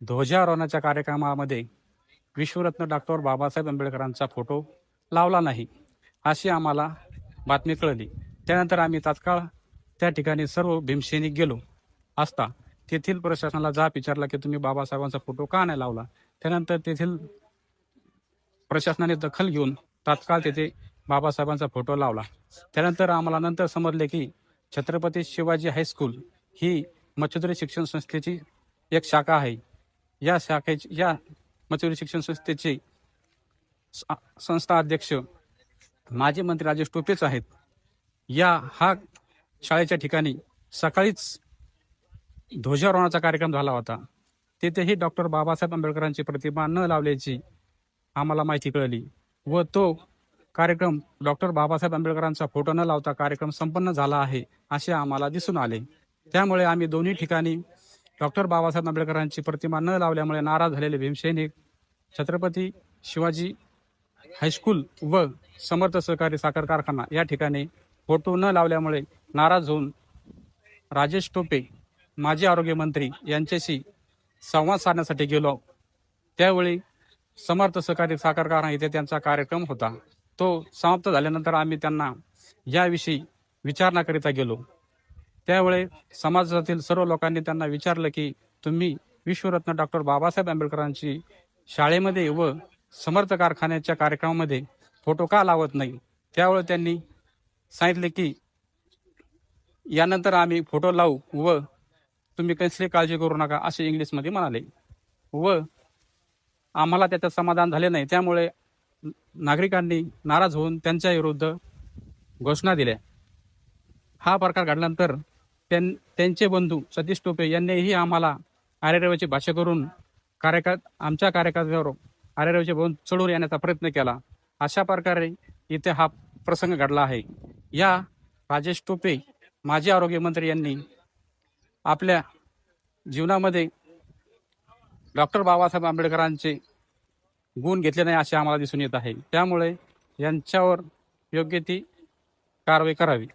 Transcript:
ध्वजारोहणाच्या कार्यक्रमामध्ये विश्वरत्न डॉक्टर बाबासाहेब आंबेडकरांचा फोटो लावला नाही, अशी आम्हाला बातमी कळली. त्यानंतर आम्ही तात्काळ त्या ठिकाणी सर्व भीमसैनिक गेलो असता तेथील प्रशासनाला जाब विचारला की तुम्ही बाबासाहेबांचा फोटो का नाही लावला. त्यानंतर तेथील प्रशासनाने दखल घेऊन तात्काळ तेथे बाबासाहेबांचा फोटो लावला. त्यानंतर आम्हाला नंतर समजले की छत्रपती शिवाजी हायस्कूल ही मच्छुदरी शिक्षण संस्थेची एक शाखा आहे. या मच्छुदरी शिक्षण संस्थेचे संस्था अध्यक्ष माजी मंत्री राजेश टोपेच आहेत. हा शाळेच्या ठिकाणी सकाळीच ध्वजारोहणाचा कार्यक्रम झाला होता. तेथेही डॉक्टर बाबासाहेब आंबेडकरांची प्रतिमा न लावल्याची आम्हाला माहिती कळली व तो कार्यक्रम डॉक्टर बाबासाहेब आंबेडकरांचा फोटो न लावता कार्यक्रम संपन्न झाला आहे असे आम्हाला दिसून आले. त्यामुळे आम्ही दोन्ही ठिकाणी डॉक्टर बाबासाहेब आंबेडकरांची प्रतिमा न लावल्यामुळे नाराज झालेले भीमसैनिक छत्रपती शिवाजी हायस्कूल व समर्थ सहकारी साखर कारखाना या ठिकाणी फोटो न लावल्यामुळे नाराज होऊन राजेश टोपे माजी आरोग्य मंत्री यांच्याशी संवाद साधण्यासाठी गेलो. त्यावेळी समर्थ सहकारी साखर कारखाना इथे त्यांचा कार्यक्रम होता. तो समाप्त झाल्यानंतर आम्ही त्यांना याविषयी विचारण्याकरिता गेलो. त्यावेळी समाजातील सर्व लोकांनी त्यांना विचारलं की तुम्ही विश्वरत्न डॉक्टर बाबासाहेब आंबेडकरांची शाळेमध्ये व समर्थ कारखान्याच्या कार्यक्रमामध्ये फोटो का लावत नाही. त्यावेळी त्यांनी सांगितले की यानंतर आम्ही फोटो लावू व तुम्ही कसली काळजी करू नका असे इंग्लिशमध्ये म्हणाले व आम्हाला त्याचं समाधान झाले नाही. त्यामुळे नागरिकांनी नाराज होऊन त्यांच्या विरुद्ध घोषणा दिल्या. हा प्रकार घडल्यानंतर त्यांचे बंधू सतीश टोपे यांनीही आम्हाला आरेरवीची भाषा करून आमच्या कार्यकर्त्यावर आरेरवीचे बोंब चढवून येण्याचा प्रयत्न केला. अशा प्रकारे इथे हा प्रसंग घडला आहे. या राजेश टोपे माजी आरोग्य मंत्री यांनी आपल्या जीवनामध्ये डॉक्टर बाबासाहेब आंबेडकरांचे गुण घेतले नाही असे आम्हाला दिसून येत आहे. त्यामुळे यांच्यावर योग्य ती कारवाई करावी.